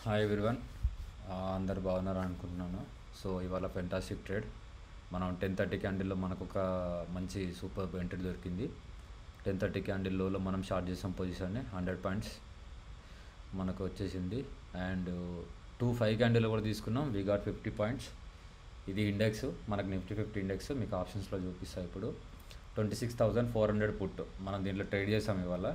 Hi everyone, అందరు బాగున్నారు అనుకుంటున్నాను. సో ఇవాళ ఫెంటాస్టిక్ ట్రేడ్. మనం 10:30 క్యాండిల్లో మనకు ఒక మంచి సూపర్ ఎంట్రీ దొరికింది. 10:30 క్యాండిల్లోలో మనం షార్ట్ చేసాం పొజిషన్ని 100 పాయింట్స్ మనకు వచ్చేసింది. అండ్ 2-5 క్యాండిల్లో కూడా తీసుకున్నాం. We got 50 points. ఇది ఇండెక్స్, మనకు నిఫ్టీ 50 ఇండెక్స్ మీకు ఆప్షన్స్లో చూపిస్తాయి. ఇప్పుడు 26,400 పుట్ మనం దీంట్లో ట్రేడ్ చేసాం ఇవాళ.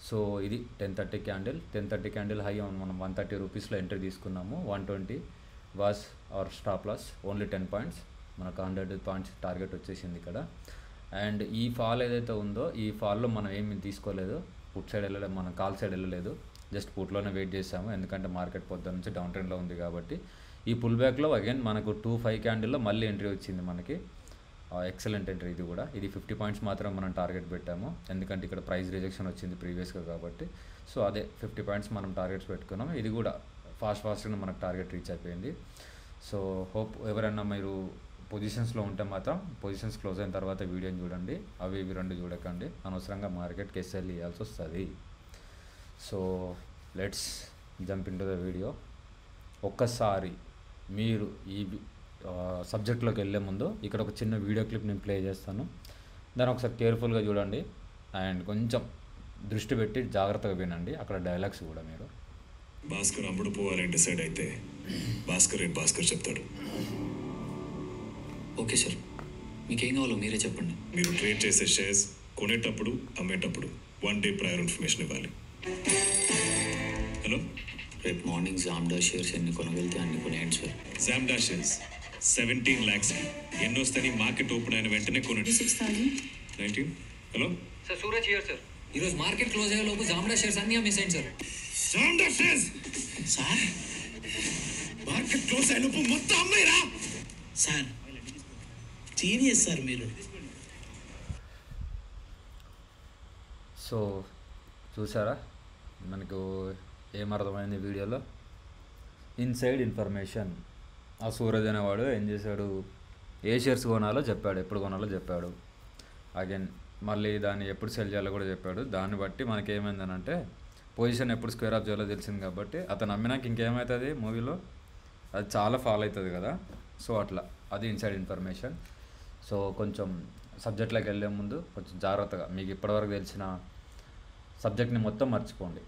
సో ఇది 10:30 క్యాండిల్ హై మనం 130 రూపీస్లో ఎంట్రీ తీసుకున్నాము. 120 was or stop loss, only 10 points. మనకు 100 పాయింట్స్ టార్గెట్ వచ్చేసింది ఇక్కడ. అండ్ ఈ ఫాల్ ఏదైతే ఉందో ఈ ఫాల్లో మనం ఏమి తీసుకోలేదు, పుట్ సైడ్ వెళ్ళలేదు, మనం కాల్ సైడ్ వెళ్ళలేదు, జస్ట్ పుట్లోనే వెయిట్ చేసాము. ఎందుకంటే మార్కెట్ పొద్దున్న నుంచి డౌన్ ట్రెండ్లో ఉంది కాబట్టి. ఈ పుల్ బ్యాక్లో అగైన్ మనకు 2-5 క్యాండిల్లో మళ్ళీ ఎంట్రీ వచ్చింది మనకి. ఎక్సలెంట్ ఎంట్రీ ఇది కూడా. ఇది 50 పాయింట్స్ మాత్రం మనం టార్గెట్ పెట్టాము, ఎందుకంటే ఇక్కడ ప్రైస్ రిజెక్షన్ వచ్చింది ప్రీవియస్గా కాబట్టి. సో అదే 50 పాయింట్స్ మనం టార్గెట్స్ పెట్టుకున్నాం. ఇది కూడా ఫాస్ట్గా మనకు టార్గెట్ రీచ్ అయిపోయింది. సో హోప్ ఎవరైనా మీరు పొజిషన్స్లో ఉంటే మాత్రం పొజిషన్స్ క్లోజ్ అయిన తర్వాత వీడియోని చూడండి, అవి ఇవి రెండు చూడకండి. అనవసరంగా మార్కెట్కి ఎస్ఎల్ ఇవ్వాల్సి వస్తుంది. So let's jump in to the video. ఒక్కసారి మీరు ఈ సబ్జెక్ట్లోకి వెళ్ళే ముందు ఇక్కడ ఒక చిన్న వీడియో క్లిప్ నేను ప్లే చేస్తాను. దాన్ని ఒకసారి కేర్ఫుల్గా చూడండి అండ్ కొంచెం దృష్టి పెట్టి జాగ్రత్తగా వినండి. అక్కడ డైలాగ్స్ కూడా మీరు. భాస్కర్ అమ్ముడు పోవాలని డిసైడ్ అయితే భాస్కర్ చెప్తాడు. ఓకే సార్, మీకేం కావాలో మీరే చెప్పండి. మీరు ట్రేడ్ చేసే షేర్స్ కొనేటప్పుడు అమ్మేటప్పుడు 1 డే ప్రయర్ ఇన్ఫర్మేషన్ ఇవ్వాలి. హలో, రేపు మార్నింగ్ జామ్డా షేర్స్ ఎన్ని కొనగలితే అన్ని కొనేయండి సార్. జామ్డా షేర్స్ 17 lakhs ఎన్ని వస్తాయి? మార్కెట్ ఓపెన్ అయిన వెంటనే కొనండి. 19. Hello sir, Suraj here sir. ఈరోజు మార్కెట్ క్లోజ్ అయ్యే లోపు జామ్డా షేర్స్ అన్నీ అమ్మేసేయండి సార్. Jamda shares sir market close అయిన లోపు మొత్తం అమ్మాయిరా సార్. జీనియస్ సార్ మీరు. సో చూసారా మనకు ఏమర్థమైంది వీడియోలో? Inside information. ఆ సూరజ్ అనేవాడు ఏం చేశాడు, ఏ షేర్స్ కొనాలో చెప్పాడు, ఎప్పుడు కొనాలో చెప్పాడు. అగైన్ మళ్ళీ దాన్ని ఎప్పుడు సెల్ చేయాలో కూడా చెప్పాడు. దాన్ని బట్టి మనకి ఏమైందనంటే పొజిషన్ ఎప్పుడు స్క్వేర్ ఆఫ్ చేయాలో తెలిసింది కాబట్టి అతను నమ్మినాక ఇంకేమవుతుంది మూవీలో, అది చాలా ఫాలో అవుతుంది కదా. సో అట్లా అది ఇన్సైడ్ ఇన్ఫర్మేషన్. సో కొంచెం సబ్జెక్ట్లోకి వెళ్ళే ముందు కొంచెం జాగ్రత్తగా మీకు ఇప్పటివరకు తెలిసిన సబ్జెక్ట్ని మొత్తం మర్చిపోండి.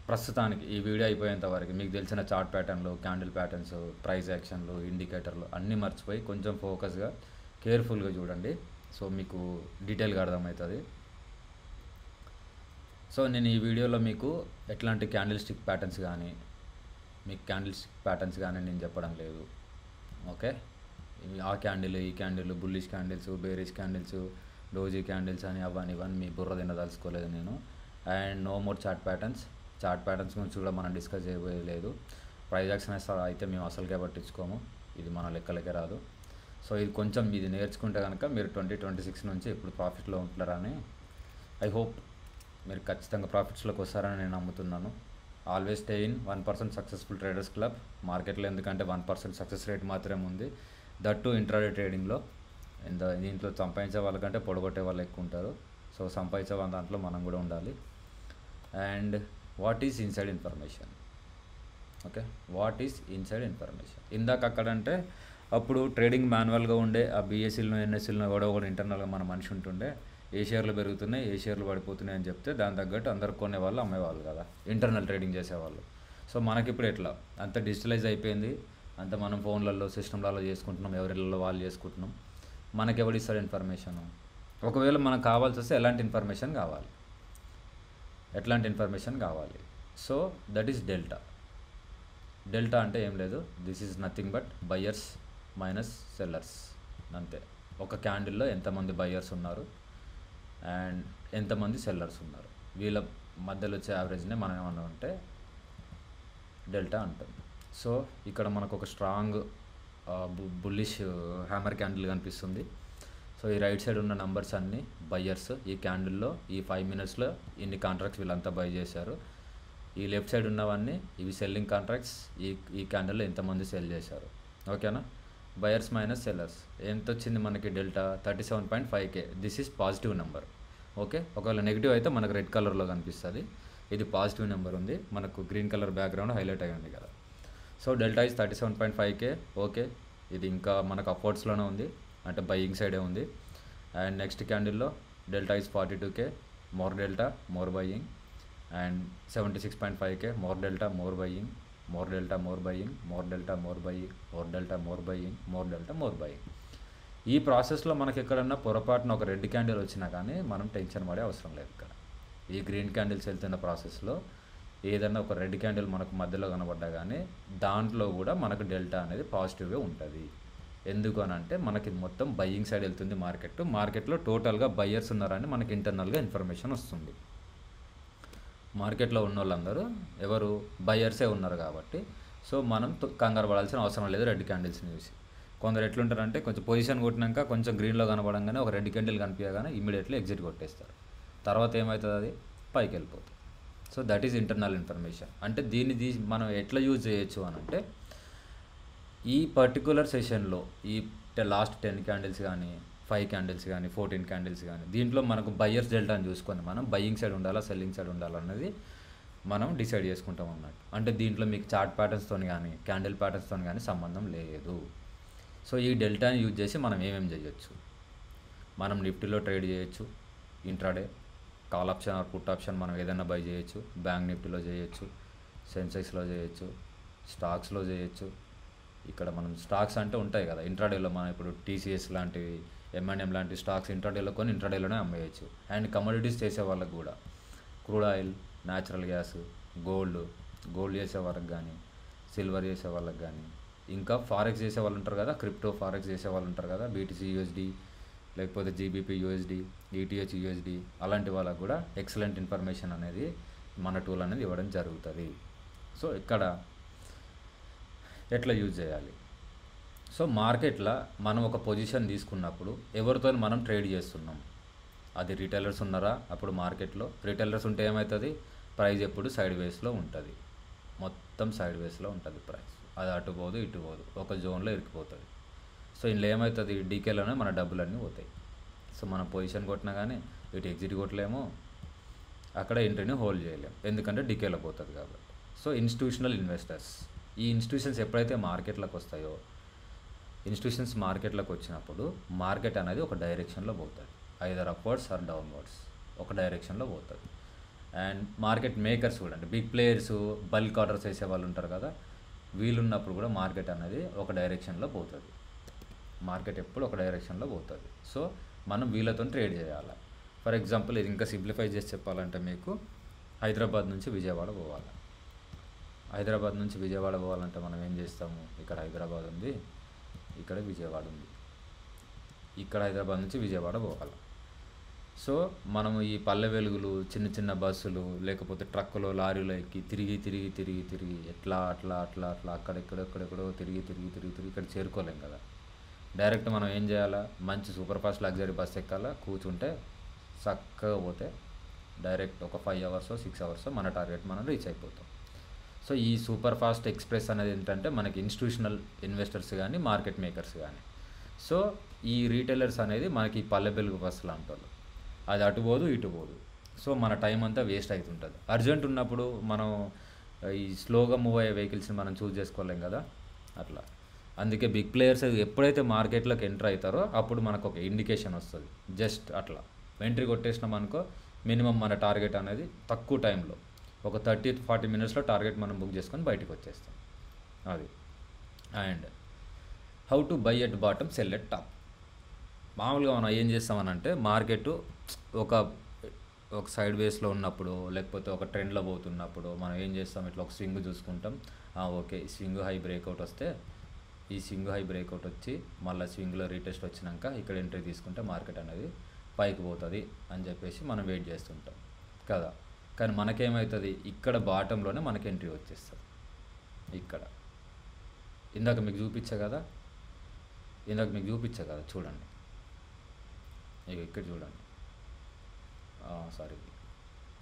ప్రస్తుతానికి ఈ వీడియో అయిపోయేంత వరకు మీకు తెలిసిన చార్ట్ ప్యాటర్న్లు, క్యాండిల్ ప్యాటర్న్స్, ప్రైస్ యాక్షన్లు, ఇండికేటర్లు అన్నీ మర్చిపోయి కొంచెం ఫోకస్గా కేర్ఫుల్గా చూడండి. సో మీకు డీటెయిల్గా అర్థమవుతుంది. సో నేను ఈ వీడియోలో మీకు ఎట్లాంటి క్యాండిల్ స్టిక్ ప్యాటర్న్స్ కానీ నేను చెప్పడం లేదు. ఓకే, ఆ క్యాండిల్, ఈ candle, bullish candles, bearish candles, doji candles అని అవన్నీ మీ బుర్ర తినదలుచుకోలేదు నేను. And no more chart patterns గురించి కూడా మనం డిస్కస్ చేయలేదు. ప్రైజ్ యాక్షన్ అయితే మేము అసలుకే పట్టించుకోము, ఇది మన లెక్కలకే రాదు. సో ఇది కొంచెం ఇది నేర్చుకుంటే కనుక మీరు 2026 నుంచి ఇప్పుడు ప్రాఫిట్లో ఉంటున్నారని ఐ హోప్. మీరు ఖచ్చితంగా ప్రాఫిట్స్లోకి వస్తారని నేను నమ్ముతున్నాను. Always stay in 1% successful traders club. మార్కెట్లో ఎందుకంటే 1% సక్సెస్ రేట్ మాత్రమే ఉంది, దట్టు ఇంట్రాడే ట్రేడింగ్లో. దీంట్లో సంపాదించే వాళ్ళకంటే పొడగొట్టే వాళ్ళు ఎక్కువ ఉంటారు. సో సంపాదించే వాళ్ళ దాంట్లో మనం కూడా ఉండాలి. And what is inside information? Okay, what is inside information? ఇందాక అక్కడంటే అప్పుడు ట్రేడింగ్ మాన్యువల్గా ఉండే ఆ బీఎస్సీలను, ఎన్ఎస్సీలను కూడా ఇంటర్నల్గా మన మనిషి ఉంటుండే, ఏ షేర్లు పెరుగుతున్నాయి, ఏ షేర్లు పడిపోతున్నాయి అని చెప్తే దాని తగ్గట్టు అందరు కొనేవాళ్ళు, అమ్మేవాళ్ళు కదా, ఇంటర్నల్ ట్రేడింగ్ చేసేవాళ్ళు. సో మనకి ఇప్పుడు ఎట్లా అంత డిజిటలైజ్ అయిపోయింది, అంత మనం ఫోన్లలో సిస్టమ్లలో చేసుకుంటున్నాం, ఎవరిళ్ళలో వాళ్ళు చేసుకుంటున్నాం. మనకి ఎవరు ఇస్తారు ఇన్ఫర్మేషన్? ఒకవేళ మనకు కావాల్సి వస్తే ఎలాంటి ఇన్ఫర్మేషన్ కావాలి? సో దట్ ఈస్ డెల్టా అంటే ఏం లేదు, this is nothing but buyers minus sellers అంతే. ఒక క్యాండిల్లో ఎంతమంది బయ్యర్స్ ఉన్నారు అండ్ ఎంతమంది సెల్లర్స్ ఉన్నారు, వీళ్ళ మధ్యలో వచ్చే యావరేజ్నే మనం ఏమన్నా ఉంటే డెల్టా అంటుంది. సో ఇక్కడ మనకు ఒక స్ట్రాంగ్ బుల్లిష్ హ్యామర్ క్యాండిల్ కనిపిస్తుంది. సో ఈ రైట్ సైడ్ ఉన్న నంబర్స్ అన్నీ బయ్యర్స్. ఈ క్యాండిల్లో ఈ 5 minutesలో ఇన్ని కాంట్రాక్ట్స్ వీళ్ళంతా బై చేశారు. ఈ లెఫ్ట్ సైడ్ ఉన్నవన్నీ ఇవి సెల్లింగ్ కాంట్రాక్ట్స్. ఈ క్యాండిల్లో ఎంతమంది సెల్ చేశారు, ఓకేనా? బయర్స్ మైనస్ సెల్లర్స్ ఎంత వచ్చింది మనకి delta? 37.5K. This is positive number. Okay, ఒకవేళ నెగిటివ్ అయితే మనకు రెడ్ కలర్లో కనిపిస్తుంది. ఇది పాజిటివ్ నెంబర్ ఉంది, మనకు గ్రీన్ కలర్ బ్యాక్గ్రౌండ్ హైలైట్ అయ్యి ఉంది కదా. So delta is 37.5K. Okay, ఇది ఇంకా మనకు అఫోర్డ్స్లోనే ఉంది, అంటే బయింగ్ సైడే ఉంది. అండ్ నెక్స్ట్ క్యాండిల్లో delta is 42K, more delta more buying. And 76.5K, more delta more buying, more delta more buying, more delta more buying, more delta more buying, more delta more buying. ఈ ప్రాసెస్లో మనకి ఎక్కడన్నా పొరపాటున ఒక red candle వచ్చినా కానీ మనం tension పడే అవసరం లేదు. ఇక్కడ ఈ గ్రీన్ క్యాండిల్స్ వెళ్తున్న ప్రాసెస్లో ఏదన్నా ఒక రెడ్ క్యాండిల్ మనకు మధ్యలో కనబడ్డా కానీ దాంట్లో కూడా మనకు డెల్టా అనేది పాజిటివ్గా ఉంటుంది. ఎందుకు అని అంటే మనకి మొత్తం బయ్యింగ్ సైడ్ వెళ్తుంది మార్కెట్లో టోటల్గా బయ్యర్స్ ఉన్నారని మనకి ఇంటర్నల్గా ఇన్ఫర్మేషన్ వస్తుంది. మార్కెట్లో ఉన్న వాళ్ళందరూ ఎవరు బయ్యర్సే ఉన్నారు కాబట్టి సో మనం కంగారు పడాల్సిన అవసరం లేదు రెడ్ క్యాండిల్స్ని చూసి. కొందరు ఎట్లుంటారంటే కొంచెం పొజిషన్ కొట్టినాక కొంచెం గ్రీన్లో కనపడంగానే ఒక రెడ్ క్యాండిల్ కనిపించగానే ఇమీడియట్లీ ఎగ్జిట్ కొట్టేస్తారు. తర్వాత ఏమవుతుంది, అది పైకి వెళ్ళిపోతుంది. So that is internal information. అంటే దీన్ని మనం ఎట్లా యూజ్ చేయొచ్చు అని అంటే ఈ పర్టికులర్ సెషన్లో ఈ లాస్ట్ 10 క్యాండిల్స్ కానీ 5 క్యాండిల్స్ కానీ 14 క్యాండిల్స్ కానీ దీంట్లో మనకు బయ్యర్స్ డెల్టాని చూసుకొని మనం బయ్యింగ్ సైడ్ ఉండాలా సెల్లింగ్ సైడ్ ఉండాలా అనేది మనం డిసైడ్ చేసుకుంటాం అన్నట్టు. అంటే దీంట్లో మీకు చార్ట్ ప్యాటర్న్స్తో కానీ క్యాండిల్ ప్యాటర్న్స్తో కానీ సంబంధం లేదు. సో ఈ డెల్టాని యూజ్ చేసి మనం ఏమేమి చేయొచ్చు, మనం నిఫ్టీలో ట్రేడ్ చేయొచ్చు, intraday call option or put option మనం ఏదైనా బై చేయొచ్చు, బ్యాంక్ నిఫ్టీలో చేయొచ్చు, సెన్సెక్స్లో చేయొచ్చు, స్టాక్స్లో చేయొచ్చు. ఇక్కడ మనం స్టాక్స్ అంటే ఉంటాయి కదా ఇంట్రాడేలో, మనం ఇప్పుడు టీసీఎస్ లాంటివి M&M లాంటి స్టాక్స్ ఇంట్రాడేలో కొని ఇంట్రాడేలోనే అమ్మేయచ్చు. అండ్ కమోడిటీస్ చేసే వాళ్ళకి కూడా crude oil, natural gas, gold చేసే వాళ్ళకి కానీ సిల్వర్ చేసే వాళ్ళకి కానీ ఇంకా ఫారెక్స్ చేసే వాళ్ళు ఉంటారు కదా, క్రిప్టో ఫారెక్స్ చేసే వాళ్ళు ఉంటారు కదా, BTC USD లేకపోతే GBP USD, ETH USD అలాంటి వాళ్ళకు కూడా ఎక్సలెంట్ ఇన్ఫర్మేషన్ అనేది మన టూల్ అనేది ఇవ్వడం జరుగుతుంది. సో ఇక్కడ ఎట్లా యూజ్ చేయాలి, సో మార్కెట్లో మనం ఒక పొజిషన్ తీసుకున్నప్పుడు ఎవరితో మనం ట్రేడ్ చేస్తున్నాం, అది రిటైలర్స్ ఉన్నారా అప్పుడు మార్కెట్లో, రిటైలర్స్ ఉంటే ఏమవుతుంది, ప్రైస్ ఎప్పుడు సైడ్ వేస్లో ఉంటుంది, మొత్తం సైడ్ వేస్లో ఉంటుంది ప్రైస్, అది అటు పోదు ఇటు పోదు, ఒక జోన్లో ఇరికిపోతుంది. సో ఇందులో ఏమవుతుంది, డీకేలోనే మన డబ్బులన్నీ పోతాయి. సో మనం పొజిషన్ కొట్టినా కానీ ఇటు ఎగ్జిట్ కొట్టలేము, అక్కడ ఎంట్రీని హోల్డ్ చేయలేము, ఎందుకంటే డీకేలో పోతుంది కాబట్టి. సో ఇన్స్టిట్యూషనల్ ఇన్వెస్టర్స్, ఈ ఇన్స్టిట్యూషన్స్ ఎప్పుడైతే మార్కెట్లోకి వస్తాయో, ఇన్స్టిట్యూషన్స్ మార్కెట్లోకి వచ్చినప్పుడు మార్కెట్ అనేది ఒక డైరెక్షన్లో పోతుంది, ఐదర్ అప్వర్డ్స్ ఆర్ డౌన్వర్డ్స్, ఒక డైరెక్షన్లో పోతుంది. అండ్ మార్కెట్ మేకర్స్ కూడా అంటే బిగ్ ప్లేయర్స్ బల్క్ ఆర్డర్స్ వేసే వాళ్ళు ఉంటారు కదా, వీళ్ళున్నప్పుడు కూడా మార్కెట్ అనేది ఒక డైరెక్షన్లో పోతుంది, మార్కెట్ ఎప్పుడు ఒక డైరెక్షన్లో పోతుంది. సో మనం వీళ్ళతో ట్రేడ్ చేయాలి. ఫర్ ఎగ్జాంపుల్ ఇది ఇంకా సింప్లిఫై చేసి చెప్పాలంటే మీకు హైదరాబాద్ నుంచి విజయవాడ పోవాలి. హైదరాబాద్ నుంచి విజయవాడ పోవాలంటే మనం ఏం చేస్తాము, ఇక్కడ హైదరాబాద్ ఉంది, ఇక్కడ విజయవాడ ఉంది, ఇక్కడ హైదరాబాద్ నుంచి విజయవాడ పోవాలి. సో మనము ఈ పల్లె వెలుగులు చిన్న చిన్న బస్సులు లేకపోతే ట్రక్కులో లారీలో ఎక్కి తిరిగి ఎట్లా అక్కడెక్కడెక్కడెక్కడో తిరిగి ఇక్కడ చేరుకోలేం కదా. డైరెక్ట్ మనం ఏం చేయాలా, మంచి సూపర్ ఫాస్ట్ లగ్జరీ బస్ ఎక్కాలా, కూర్చుంటే చక్కగా పోతే డైరెక్ట్ ఒక 5 అవర్స్ 6 అవర్స్ మన టార్గెట్ మనం రీచ్ అయిపోతాం. సో ఈ సూపర్ ఫాస్ట్ ఎక్స్ప్రెస్ అనేది ఏంటంటే మనకి ఇన్స్టిట్యూషనల్ ఇన్వెస్టర్స్ కానీ మార్కెట్ మేకర్స్ కానీ, సో ఈ రీటైలర్స్ అనేది మనకి పల్లె వెలుగు బస్సులు అంటారు, అది అటు పోదు ఇటు పోదు. సో మన టైం అంతా వేస్ట్ అవుతుంటుంది. అర్జెంట్ ఉన్నప్పుడు మనం ఈ స్లోగా మూవ్ అయ్యే వెహికల్స్ని మనం చూస్ చేసుకోలేం కదా, అట్లా. అందుకే బిగ్ ప్లేయర్స్ ఎప్పుడైతే మార్కెట్లోకి ఎంటర్ అవుతారో అప్పుడు మనకు ఒక ఇండికేషన్ వస్తుంది. జస్ట్ అట్లా ఎంట్రీ కొట్టేసినాం అనుకో, మినిమం మన టార్గెట్ అనేది తక్కువ టైంలో ఒక 30-40 మినిట్స్లో టార్గెట్ మనం బుక్ చేసుకొని బయటకు వచ్చేస్తాం, అది. And how to buy at bottom cell at top. మామూలుగా మనం ఏం చేస్తామనంటే మార్కెట్ ఒక సైడ్ వేస్లో ఉన్నప్పుడు లేకపోతే ఒక ట్రెండ్లో పోతున్నప్పుడు మనం ఏం చేస్తాం, ఇట్లా ఒక స్వింగ్ చూసుకుంటాం. ఓకే, ఈ స్వింగ్ హై బ్రేక్అవుట్ వస్తే, ఈ స్వింగ్ హై బ్రేక్అవుట్ వచ్చి మళ్ళీ స్వింగ్లో రీటెస్ట్ వచ్చినాక ఇక్కడ ఎంట్రీ తీసుకుంటే మార్కెట్ అనేది పైకి పోతుంది అని చెప్పేసి మనం వెయిట్ చేస్తుంటాం కదా. కానీ మనకేమవుతుంది, ఇక్కడ బాటంలోనే మనకి ఎంట్రీ వచ్చేస్తుంది. ఇక్కడ ఇందాక మీకు చూపించా కదా చూడండి, ఇక్కడ చూడండి,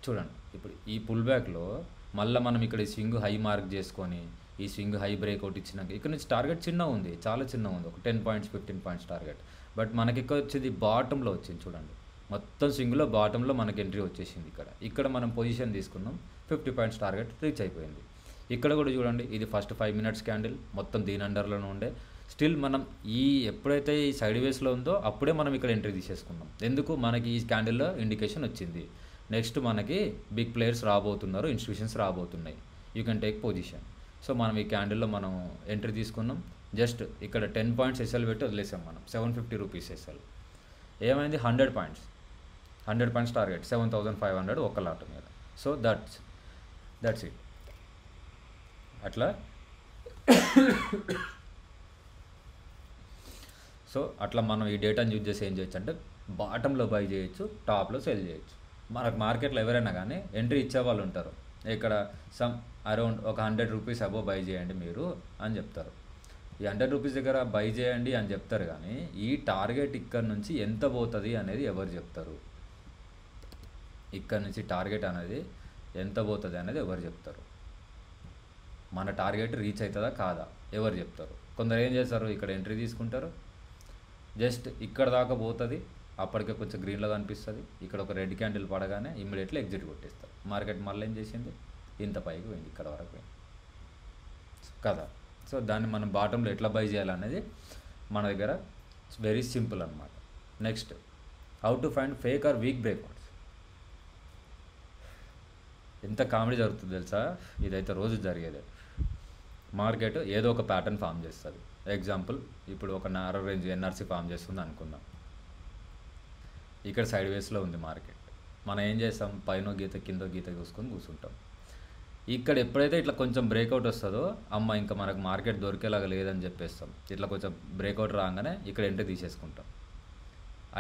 చూడండి. ఇప్పుడు ఈ పుల్ బ్యాక్లో మళ్ళీ మనం ఇక్కడ ఈ స్వింగ్ హై మార్క్ చేసుకొని ఈ స్వింగ్ హై బ్రేక్అవుట్ ఇచ్చినాక ఇక్కడ నుంచి టార్గెట్ చిన్నగా ఉంది, చాలా చిన్నగా ఉంది, ఒక 10 పాయింట్స్ 15 పాయింట్స్ టార్గెట్. బట్ మనకి ఇక్కడ వచ్చేది బాటంలో వచ్చింది చూడండి, మొత్తం స్వింగ్లో బాటంలో మనకి ఎంట్రీ వచ్చేసింది. ఇక్కడ మనం పొజిషన్ తీసుకున్నాం, 50 పాయింట్స్ టార్గెట్ రీచ్ అయిపోయింది. ఇక్కడ కూడా చూడండి, ఇది ఫస్ట్ 5 మినిట్స్ క్యాండిల్ మొత్తం దీని అండర్లోనే ఉండే. స్టిల్ మనం ఎప్పుడైతే ఈ సైడ్ వేస్లో ఉందో అప్పుడే మనం ఇక్కడ ఎంట్రీ తీసేసుకున్నాం. ఎందుకు? మనకి ఈ క్యాండిల్లో ఇండికేషన్ వచ్చింది. నెక్స్ట్ మనకి బిగ్ ప్లేయర్స్ రాబోతున్నారు, ఇన్స్టిట్యూషన్స్ రాబోతున్నాయి, you can take position. So మనం ఈ క్యాండిల్లో మనం ఎంట్రీ తీసుకున్నాం. జస్ట్ ఇక్కడ 10 పాయింట్స్ ఎస్ఎల్ పెట్టి వదిలేసాం మనం. 750 రూపీస్ ఎస్ఎల్. ఏమైంది? 100 పాయింట్స్ టార్గెట్ 7500 ఒక లాట్ మీద. So that's it. అట్లా సో అట్లా మనం ఈ డేటాని యూజ్ చేసి ఏం చేయొచ్చు అంటే బాటంలో బై చేయొచ్చు, టాప్లో సెల్ చేయొచ్చు. మనకు మార్కెట్లో ఎవరైనా కానీ ఎంట్రీ ఇచ్చే వాళ్ళు ఉంటారు. ఇక్కడ సమ్ అరౌండ్ ఒక 100 రూపీస్ అబోవ్ బై చేయండి మీరు అని చెప్తారు. ఈ 100 రూపీస్ దగ్గర బై చేయండి అని చెప్తారు, కానీ ఈ టార్గెట్ ఇక్కడ నుంచి ఎంత పోతుంది అనేది ఎవరు చెప్తారు? ఇక్కడ నుంచి టార్గెట్ అనేది ఎంత పోతుంది అనేది ఎవరు చెప్తారు? మన టార్గెట్ రీచ్ అవుతుందా కాదా ఎవరు చెప్తారు? కొందరు ఏం చేస్తారు, ఇక్కడ ఎంట్రీ తీసుకుంటారు, జస్ట్ ఇక్కడ దాకా పోతుంది, అప్పటికే కొంచెం గ్రీన్లో కనిపిస్తుంది, ఇక్కడ ఒక రెడ్ క్యాండిల్ పడగానే ఇమ్మీడియట్లీ ఎగ్జిట్ కొట్టేస్తారు. మార్కెట్ మళ్ళీ ఏం చేసింది? ఇంత పైకి పోయింది, ఇక్కడ వరకు పోయింది కదా. సో దాన్ని మనం బాటంలో ఎట్లా బై చేయాలనేది మన దగ్గర వెరీ సింపుల్ అనమాట. Next, how to find fake are weak breakouts. ఎంత కామెడీ జరుగుతుంది తెలుసా? ఇదైతే రోజు జరిగేదే. మార్కెట్ ఏదో ఒక ప్యాటర్న్ ఫామ్ చేస్తుంది. ఎగ్జాంపుల్, ఇప్పుడు ఒక నారో రేంజ్ ఎన్ఆర్సీ ఫామ్ చేస్తుంది అనుకుందాం. ఇక్కడ సైడ్ వేస్లో ఉంది మార్కెట్. మనం ఏం చేస్తాం? పైన గీత కింద గీత చూసుకొని కూర్చుంటాం. ఇక్కడ ఎప్పుడైతే ఇట్లా కొంచెం బ్రేక్అవుట్ వస్తుందో, అమ్మ ఇంకా మనకు మార్కెట్ దొరికేలాగా లేదని చెప్పేస్తాం. ఇట్లా కొంచెం బ్రేక్అవుట్ రాగానే ఇక్కడ ఎంట్రీ తీసేసుకుంటాం.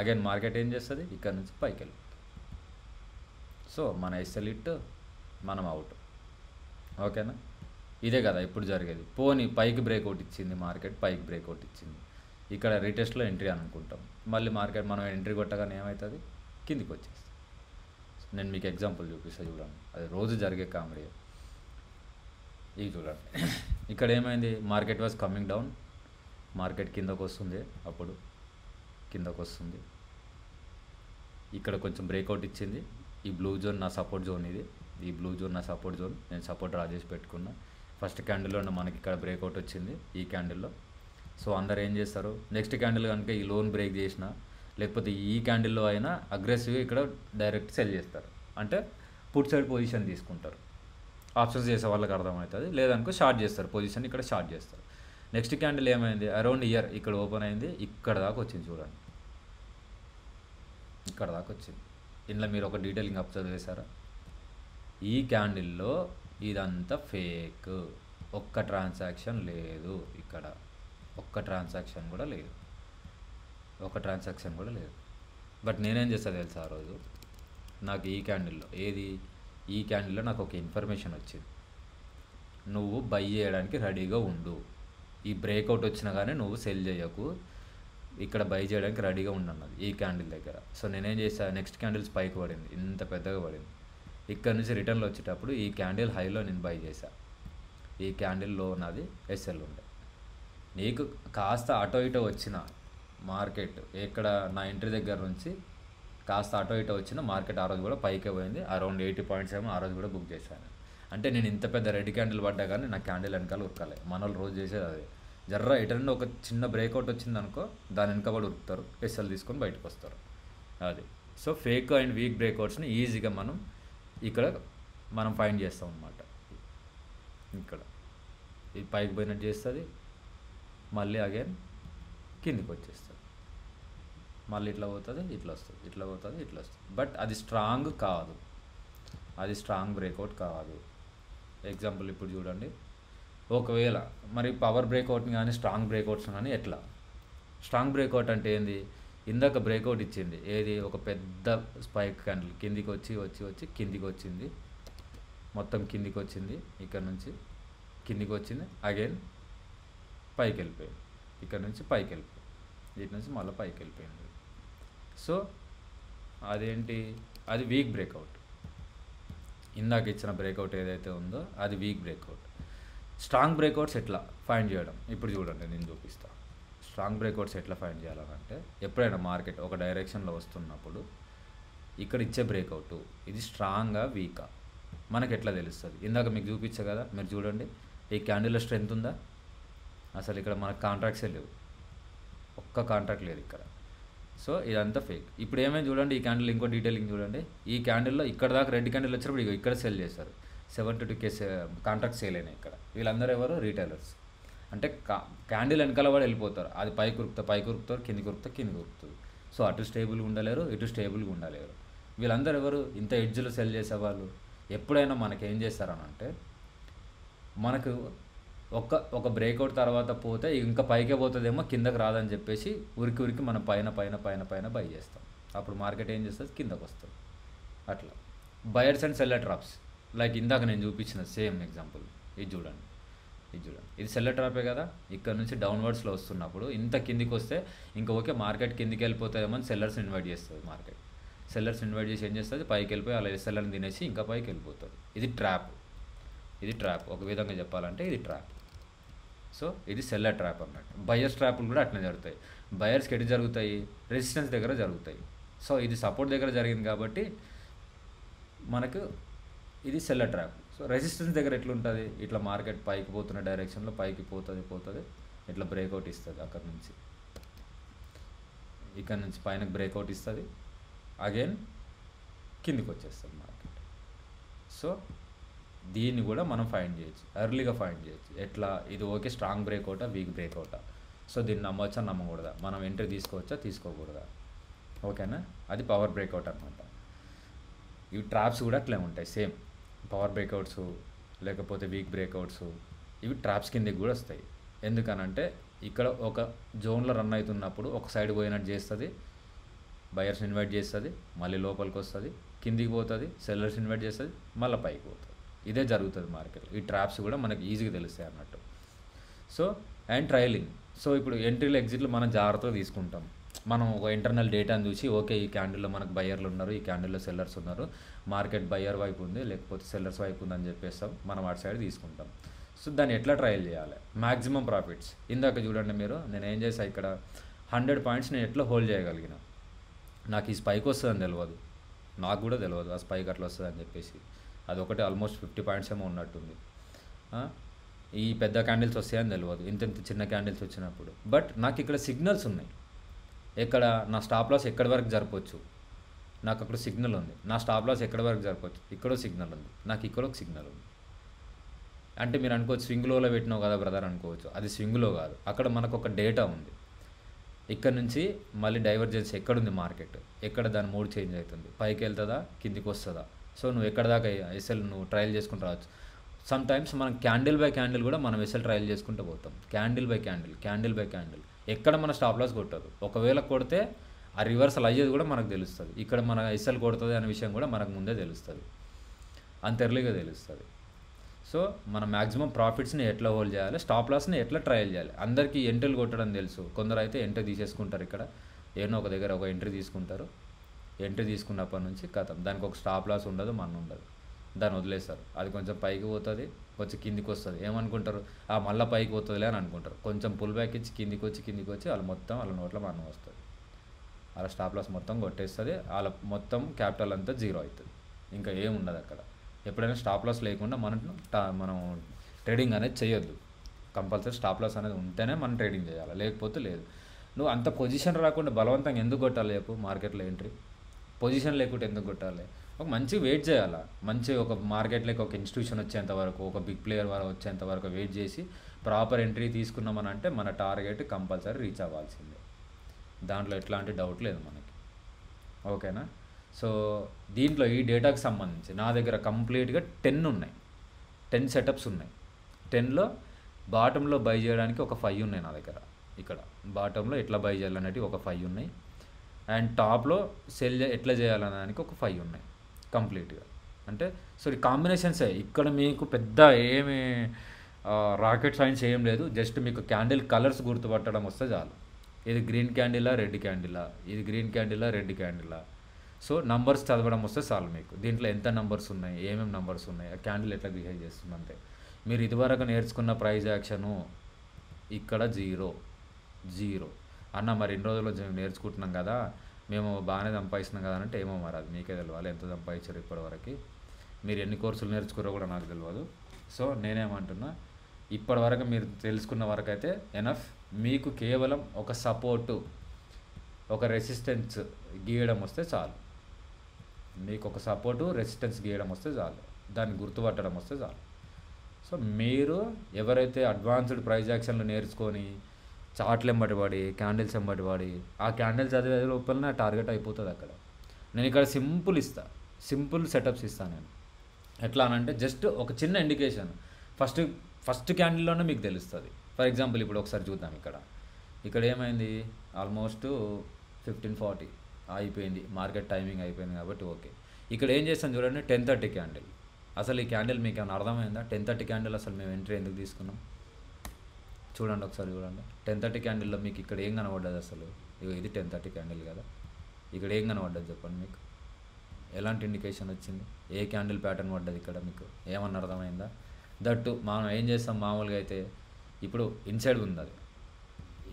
అగైన్ మార్కెట్ ఏం చేస్తుంది? ఇక్కడ నుంచి పైకి వెళ్ళిపోతుంది. సో మన ఎస్ఎల్ ఇట్, మనం అవుట్. ఓకేనా? ఇదే కదా ఇప్పుడు జరిగేది. పోనీ పైకి బ్రేక్అవుట్ ఇచ్చింది మార్కెట్, పైకి బ్రేక్అవుట్ ఇచ్చింది, ఇక్కడ రీటెస్ట్లో ఎంట్రీ అనుకుంటాం. మళ్ళీ మార్కెట్ మనం ఎంట్రీ కొట్టగానే ఏమవుతుంది? కిందికి వచ్చేస్తుంది. నేను మీకు ఎగ్జాంపుల్ చూపిస్తాను చూడండి, అది రోజు జరిగే కామెడీ. ఇది చూడండి, ఇక్కడ ఏమైంది? Market was coming down, market కిందకు వస్తుంది, అప్పుడు కిందకు వస్తుంది, ఇక్కడ కొంచెం బ్రేక్అవుట్ ఇచ్చింది. ఈ బ్లూ జోన్ నా సపోర్ట్ జోన్, ఈ బ్లూ జోన్ నా సపోర్ట్ జోన్, నేను సపోర్ట్ డ్రా చేసి పెట్టుకున్నా. ఫస్ట్ క్యాండిల్లో మనకి ఇక్కడ బ్రేక్అవుట్ వచ్చింది, ఈ క్యాండిల్లో. సో అందరు ఏం చేస్తారు? నెక్స్ట్ క్యాండిల్ కనుక ఈ లోన్ బ్రేక్ చేసినా, లేకపోతే ఈ క్యాండిల్లో అయినా అగ్రెసివ్గా ఇక్కడ డైరెక్ట్ సెల్ చేస్తారు. అంటే పుట్ సైడ్ పొజిషన్ తీసుకుంటారు. ఆప్షన్స్ చేసే వాళ్ళకి అర్థమవుతుంది. లేదనుకో షార్ట్ చేస్తారు, పొజిషన్ ఇక్కడ షార్ట్ చేస్తారు. నెక్స్ట్ క్యాండిల్ ఏమైంది? అరౌండ్ ఇయర్ ఇక్కడ ఓపెన్ అయింది, ఇక్కడ దాకా వచ్చింది చూడండి, ఇక్కడ దాకా వచ్చింది. ఇందులో మీరు ఒక డీటెయిలింగ్ అబ్జర్వ్ చేశారా? ఈ క్యాండిల్లో ఇదంతా ఫేక్, ఒక్క ట్రాన్సాక్షన్ లేదు, ఇక్కడ ఒక్క ట్రాన్సాక్షన్ కూడా లేదు, బట్ నేనేం చేస్తాను తెలుసా? ఆ రోజు నాకు ఈ క్యాండిల్లో నాకు ఒక ఇన్ఫర్మేషన్ వచ్చింది. నువ్వు బై చేయడానికి రెడీగా ఉండు, ఈ బ్రేక్అవుట్ వచ్చినా కానీ నువ్వు సెల్ చేయకు, ఇక్కడ బై చేయడానికి రెడీగా ఉండన్నది ఈ క్యాండిల్ దగ్గర. సో నేనేం చేశాను? నెక్స్ట్ క్యాండిల్ స్పైక్ పడింది, ఇంత పెద్దగా పడింది. ఇక్కడ నుంచి రిటర్న్లో వచ్చేటప్పుడు ఈ క్యాండిల్ హైలో నేను బై చేశాను, ఈ క్యాండిల్లో నాది ఎస్ఎల్ ఉండే. నీకు కాస్త అటో ఇటో వచ్చిన మార్కెట్, ఎక్కడ నా ఎంట్రీ దగ్గర నుంచి కాస్త అటో ఇటో వచ్చిన మార్కెట్ ఆ రోజు కూడా పైకే పోయింది, అరౌండ్ 80 పాయింట్స్ ఏమో ఆ రోజు కూడా బుక్ చేశాను. అంటే నేను ఇంత పెద్ద రెడ్ క్యాండిల్ పడ్డా కానీ నా క్యాండిల్ వెనకాల ఉరకాలి. మన వాళ్ళు రోజు చేసేది అదే. జర్రా ఎటన్నా ఒక చిన్న బ్రేక్అవుట్ వచ్చింది అనుకో, దాని వెనకబడి ఉరుకుతారు, ఎస్ఎల్ తీసుకొని బయటకు వస్తారు. అది. సో ఫేక్ అండ్ వీక్ బ్రేక్అవుట్స్ని ఈజీగా ఇక్కడ మనం ఫైండ్ చేస్తాం అన్నమాట. ఇక్కడ ఇది పైకి పోయినట్టు చేస్తుంది, మళ్ళీ అగైన్ కిందికి వచ్చేస్తుంది, మళ్ళీ ఇట్లా పోతుంది, ఇట్లా వస్తుంది, ఇట్లా పోతుంది, ఇట్లా వస్తుంది. బట్ అది స్ట్రాంగ్ కాదు, అది స్ట్రాంగ్ బ్రేక్అవుట్ కాదు. ఎగ్జాంపుల్ ఇప్పుడు చూడండి, ఒకవేళ మరి పవర్ బ్రేక్అవుట్ని కానీ స్ట్రాంగ్ బ్రేక్అవుట్స్ కానీ ఎట్లా? స్ట్రాంగ్ బ్రేక్అవుట్ అంటే ఏంది? ఇందాక బ్రేక్అవుట్ ఇచ్చింది ఏది? ఒక పెద్ద స్పైక్ క్యాండిల్ కిందికి వచ్చి కిందికి వచ్చింది, మొత్తం కిందికి వచ్చింది, ఇక్కడ నుంచి కిందికి వచ్చింది, అగైన్ పైకి వెళ్ళిపోయింది, ఇక్కడ నుంచి పైకి వెళ్ళిపోయింది, ఇటు నుంచి మళ్ళీ పైకి వెళ్ళిపోయింది. సో అదేంటి? అది వీక్ బ్రేక్అవుట్. ఇందాక ఇచ్చిన బ్రేక్అవుట్ ఏదైతే ఉందో అది వీక్ బ్రేక్అవుట్. స్ట్రాంగ్ బ్రేక్అవుట్స్ ఎట్లా ఫైండ్ చేయడం? ఇప్పుడు చూడండి, నేను చూపిస్తాను. స్ట్రాంగ్ బ్రేక్అవుట్స్ ఎట్లా ఫైండ్ చేయాలంటే, ఎప్పుడైనా మార్కెట్ ఒక డైరెక్షన్లో వస్తున్నప్పుడు ఇక్కడ ఇచ్చే బ్రేక్అవుట్ ఇది స్ట్రాంగా వీకా, మనకు ఎట్లా తెలుస్తుంది? ఇందాక మీకు చూపించా కదా, మీరు చూడండి ఈ క్యాండిల్లో స్ట్రెంత్ ఉందా? అసలు ఇక్కడ మనకు కాంట్రాక్ట్సే లేవు, ఒక్క కాంట్రాక్ట్ లేదు ఇక్కడ. సో ఇదంతా ఫేక్. ఇప్పుడు ఏమైనా చూడండి, ఈ క్యాండిల్ ఇంకో డీటెయిలింగ్ చూడండి. ఈ క్యాండిల్లో ఇక్కడ దాకా రెడ్ క్యాండిల్ వచ్చినప్పుడు ఇక్కడ సెల్ చేశారు, 72K కాంట్రాక్ట్ సేల్ అయినాయి ఇక్కడ. వీళ్ళందరూ ఎవరు? రీటైలర్స్. అంటే క్యాండిల్ వెనకాల వాడు వెళ్ళిపోతారు, అది పైకి ఉరుకుతారు, కిందికి ఉరుకుతుంది. సో అటు స్టేబుల్గా ఉండలేరు, ఇటు స్టేబుల్గా ఉండలేరు. వీళ్ళందరూ ఎవరు? ఇంత ఎడ్జ్లో సెల్ చేసేవాళ్ళు. ఎప్పుడైనా మనకి ఏం చేస్తారని అంటే, మనకు ఒక బ్రేక్అవుట్ తర్వాత పోతే ఇంకా పైకే పోతుందేమో, కిందకు రాదని చెప్పేసి ఉరికి మనం పైన బై చేస్తాం. అప్పుడు మార్కెట్ ఏం చేస్తుంది? కిందకు వస్తుంది. అట్లా buyers and seller traps. Like ఇందాక నేను చూపించిన సేమ్ ఎగ్జాంపుల్ ఇది చూడండి. ఇది సెల్లర్ ట్రాపే కదా. ఇక్కడ నుంచి డౌన్వర్డ్స్లో వస్తున్నప్పుడు ఇంత కిందికి వస్తే ఇంకా ఓకే మార్కెట్ కిందికి వెళ్ళిపోతుందేమో అని సెల్లర్స్ ఇన్వైట్ చేస్తుంది మార్కెట్. సెల్లర్స్ ఇన్వైట్ చేసి ఏం చేస్తుంది? పైకి వెళ్ళిపోయి అలా సెల్లర్ని తినేసి ఇంకా పైకి వెళ్ళిపోతుంది. ఇది ట్రాప్. ఒక విధంగా చెప్పాలంటే ఇది ట్రాప్. సో ఇది సెల్లర్ ట్రాప్ అన్నట్టు. బయర్స్ ట్రాప్లు కూడా అట్నే జరుగుతాయి. బయర్స్కి ఎటు జరుగుతాయి? రెసిస్టెన్స్ దగ్గర జరుగుతాయి. సో ఇది సపోర్ట్ దగ్గర జరిగింది కాబట్టి మనకు ఇది సెల్లర్ ట్రాప్. సో రెసిస్టెన్స్ దగ్గర ఎట్లుంటుంది? ఇట్లా మార్కెట్ పైకి పోతున్న డైరెక్షన్లో పైకి పోతుంది, ఇట్లా బ్రేక్అవుట్ ఇస్తుంది. అక్కడ నుంచి ఇక్కడ నుంచి పైన బ్రేక్అవుట్ ఇస్తుంది, అగైన్ కిందికి వచ్చేస్తుంది మార్కెట్. సో దీన్ని కూడా మనం ఫైండ్ చేయొచ్చు, ఎర్లీగా ఫైండ్ చేయొచ్చు. ఎట్లా? ఇది ఓకే స్ట్రాంగ్ బ్రేక్అవుటా, వీక్ బ్రేక్అవుటా? సో దీన్ని నమ్మవచ్చా, నమ్మకూడదా? మనం ఎంట్రీ తీసుకోవచ్చా, తీసుకోకూడదా? ఓకేనా? అది పవర్ బ్రేక్అవుట్ అనమాట. ఇవి ట్రాప్స్ కూడా అట్లే ఉంటాయి సేమ్. పవర్ బ్రేక్అవుట్స్ లేకపోతే వీక్ బ్రేక్అవుట్స్ ఇవి ట్రాప్స్ కిందకి కూడా వస్తాయి. ఎందుకనంటే ఇక్కడ ఒక జోన్లో రన్ అవుతున్నప్పుడు ఒక సైడ్ పోయినట్టు చేస్తుంది, బయర్స్ ఇన్వైట్ చేస్తుంది, మళ్ళీ లోపలికి వస్తుంది, కిందికి పోతుంది, సెల్లర్స్ ఇన్వైట్ చేస్తుంది, మళ్ళీ పైకి పోతుంది. ఇదే జరుగుతుంది మార్కెట్లో. ఈ ట్రాప్స్ కూడా మనకి ఈజీగా తెలుస్తాయి అన్నట్టు. So and trailing. సో ఇప్పుడు ఎంట్రీలు ఎగ్జిట్లు మనం జాగ్రత్తగా తీసుకుంటాం. మనం ఒక ఇంటర్నల్ డేటాను చూసి ఓకే ఈ క్యాండిల్లో మనకు బయ్యర్లు ఉన్నారు, ఈ క్యాండిల్లో సెల్లర్స్ ఉన్నారు, మార్కెట్ బయ్యర్ వైపు ఉంది లేకపోతే సెల్లర్స్ వైపు ఉందని చెప్పేస్తాం, మనం అటు సైడ్ తీసుకుంటాం. సో దాన్ని ఎట్లా ట్రయల్ చేయాలి? Maximum profits. ఇందాక చూడండి మీరు, నేను ఏం చేసా ఇక్కడ 100 పాయింట్స్ నేను ఎట్లా హోల్డ్ చేయగలిగిన. నాకు ఈ స్పైక్ వస్తుందని తెలియదు, నాకు కూడా తెలియదు ఆ స్పైక్ అట్లా వస్తుందని చెప్పేసి. అది ఒకటి ఆల్మోస్ట్ 50 పాయింట్స్ ఏమో ఉన్నట్టుంది. ఈ పెద్ద క్యాండిల్స్ వస్తాయని తెలియదు, ఇంత చిన్న క్యాండిల్స్ వచ్చినప్పుడు. బట్ నాకు ఇక్కడ సిగ్నల్స్ ఉన్నాయి. ఎక్కడ నా స్టాప్ లాస్ ఎక్కడి వరకు జరపవచ్చు, నాకు అక్కడ సిగ్నల్ ఉంది. నా స్టాప్ లాస్ ఎక్కడి వరకు జరపవచ్చు, ఇక్కడో సిగ్నల్ ఉంది, నాకు ఇక్కడ ఒక సిగ్నల్ ఉంది. అంటే మీరు అనుకోవచ్చు స్వింగ్లోలో పెట్టినావు కదా బ్రదర్ అనుకోవచ్చు. అది స్వింగ్లో కాదు, అక్కడ మనకు ఒక డేటా ఉంది. ఇక్కడ నుంచి మళ్ళీ డైవర్జెన్స్ ఎక్కడుంది మార్కెట్, ఎక్కడ దాని మూడ్ చేంజ్ అవుతుంది, పైకి వెళ్తుందా కిందికి వస్తుందా. సో నువ్వు ఎక్కడ దాకా ఎస్ఎల్ నువ్వు ట్రయల్ చేసుకుంటూ రావచ్చు. సమ్ టైమ్స్ మనం క్యాండిల్ బై క్యాండిల్ కూడా మనం ఎస్ఎల్ ట్రయల్ చేసుకుంటూ పోతాం. క్యాండిల్ బై క్యాండిల్ ఎక్కడ మన స్టాప్ లాస్ కొట్టదు. ఒకవేళ కొడితే ఆ రివర్సల్ అయ్యేది కూడా మనకు తెలుస్తుంది. ఇక్కడ మన ఎస్ఎల్ కొడుతుంది అనే విషయం కూడా మనకు ముందే తెలుస్తుంది, అంత ఎర్లీగా తెలుస్తుంది. సో మనం మ్యాక్సిమం ప్రాఫిట్స్ని ఎట్లా హోల్డ్ చేయాలి, స్టాప్ లాస్ని ఎట్లా ట్రయల్ చేయాలి. అందరికీ ఎంట్రీలు కొట్టడం తెలుసు, కొందరు అయితే ఎంట్రీ తీసేసుకుంటారు. ఇక్కడ ఏమో ఒక దగ్గర ఒక ఎంట్రీ తీసుకుంటారు, ఎంట్రీ తీసుకున్నప్పటి నుంచి కథం, దానికి ఒక స్టాప్ లాస్ ఉండదు, మన ఉండదు, దాన్ని వదిలేస్తారు. అది కొంచెం పైకి పోతుంది, కొంచెం కిందికి వస్తుంది, ఏమనుకుంటారు మళ్ళీ పైకి పోతుందిలే అని అనుకుంటారు. కొంచెం పుల్ బ్యాక్ ఇచ్చి కిందికి వచ్చి వాళ్ళ మొత్తం వాళ్ళ నోట్లో మనం వస్తుంది, వాళ్ళ స్టాప్ లాస్ మొత్తం కొట్టేస్తుంది, వాళ్ళ మొత్తం క్యాపిటల్ అంతా జీరో అవుతుంది, ఇంకా ఏముండదు అక్కడ. ఎప్పుడైనా స్టాప్ లాస్ లేకుండా మనం ట్రేడింగ్ అనేది చేయొద్దు. కంపల్సరీ స్టాప్ లాస్ అనేది ఉంటేనే మనం ట్రేడింగ్ చేయాలి, లేకపోతే లేదు. నువ్వు అంత పొజిషన్ రాకుండా బలవంతంగా ఎందుకు కొట్టాలి చెప్పు మార్కెట్లో ఎంట్రీ? పొజిషన్ లేకుంటే ఎందుకు కొట్టాలి? ఒక మంచి వెయిట్ చేయాలి, మంచి ఒక మార్కెట్లోకి ఒక ఇన్స్టిట్యూషన్ వచ్చేంత వరకు, ఒక బిగ్ ప్లేయర్ వచ్చేంత వరకు వెయిట్ చేసి ప్రాపర్ ఎంట్రీ తీసుకున్నామని అంటే మన టార్గెట్ కంపల్సరీ రీచ్ అవ్వాల్సిందే, దాంట్లో ఎట్లాంటి డౌట్ లేదు మనకి. ఓకేనా? సో దీంట్లో ఈ డేటాకి సంబంధించి నా దగ్గర కంప్లీట్గా 10 ఉన్నాయి, 10 సెటప్స్ ఉన్నాయి. 10లో బాటంలో బై చేయడానికి ఒక 5 ఉన్నాయి నా దగ్గర. ఇక్కడ బాటంలో ఎట్లా బై చేయాలనేది ఒక 5 ఉన్నాయి, అండ్ టాప్లో సెల్ ఎట్లా చేయాలనడానికి ఒక 5 ఉన్నాయి కంప్లీట్గా. అంటే సో ఈ కాంబినేషన్సే ఇక్కడ మీకు పెద్ద ఏమి రాకెట్ సైన్స్ ఏం లేదు, జస్ట్ మీకు క్యాండిల్ కలర్స్ గుర్తుపట్టడం వస్తే చాలు. ఇది గ్రీన్ క్యాండిలా, రెడ్ క్యాండిలా, ఇది గ్రీన్ క్యాండిలా, రెడ్ క్యాండిలా. సో నంబర్స్ చదవడం వస్తే చాలు మీకు. దీంట్లో ఎంత నంబర్స్ ఉన్నాయి, ఏమేమి నంబర్స్ ఉన్నాయి, ఆ క్యాండిల్ ఎట్లా బిహేవ్ చేస్తుంది అంతే. మీరు ఇదివరకు నేర్చుకున్న ప్రైజ్ యాక్షను ఇక్కడ జీరో అన్న, మరి ఇన్ని రోజుల్లో నేర్చుకుంటున్నాం కదా, మేము బాగానే సంపాదిస్తున్నాం కదా అంటే ఏమో మరి అది మీకే తెలియాలి ఎంత సంపాదించారు ఇప్పటివరకు. మీరు ఎన్ని కోర్సులు నేర్చుకున్నారో కూడా నాకు తెలియదు. సో నేనేమంటున్నా, ఇప్పటివరకు మీరు తెలుసుకున్న వరకు అయితే ఎనఫ్. మీకు కేవలం ఒక సపోర్టు, ఒక రెసిస్టెన్స్ గీయడం వస్తే చాలు. మీకు ఒక సపోర్టు, రెసిస్టెన్స్ గీయడం వస్తే చాలు, దాన్ని గుర్తుపట్టడం వస్తే చాలు. సో మీరు ఎవరైతే అడ్వాన్స్డ్ ప్రైజ్ యాక్షన్లు నేర్చుకొని చార్ట్లు ఎంబడి పడి, క్యాండిల్స్ ఎంబడి పడి, ఆ క్యాండిల్ చదివే లోపలనే టార్గెట్ అయిపోతుంది అక్కడ. నేను ఇక్కడ సింపుల్ సెటప్స్ ఇస్తాను నేను. ఎట్లా అనంటే జస్ట్ ఒక చిన్న ఇండికేషన్ ఫస్ట్ క్యాండిల్లోనే మీకు తెలుస్తుంది. ఫర్ ఎగ్జాంపుల్ ఇప్పుడు ఒకసారి చూద్దాం. ఇక్కడ ఏమైంది, ఆల్మోస్ట్ 15:40 అయిపోయింది, మార్కెట్ టైమింగ్ అయిపోయింది కాబట్టి ఓకే. ఇక్కడ ఏం చేస్తాను చూడండి, 10:30 క్యాండిల్. అసలు ఈ క్యాండిల్ మీకు ఏమైనా అర్థమైందా? 10:30 క్యాండిల్ అసలు మేము ఎంట్రీ ఎందుకు తీసుకున్నాం చూడండి, ఒకసారి చూడండి. 10:30 క్యాండిల్లో మీకు ఇక్కడ ఏం కనబడ్డది అసలు? ఇది 10:30 క్యాండిల్ కదా, ఇక్కడ ఏం కనబడ్డది చెప్పండి. మీకు ఎలాంటి ఇండికేషన్ వచ్చింది? ఏ క్యాండిల్ ప్యాటర్న్ పడ్డది ఇక్కడ? మీకు ఏమన్నా అర్థమైందా? దట్టు మనం ఏం చేస్తాం మామూలుగా అయితే, ఇప్పుడు ఇన్సైడ్ ఉంది, అది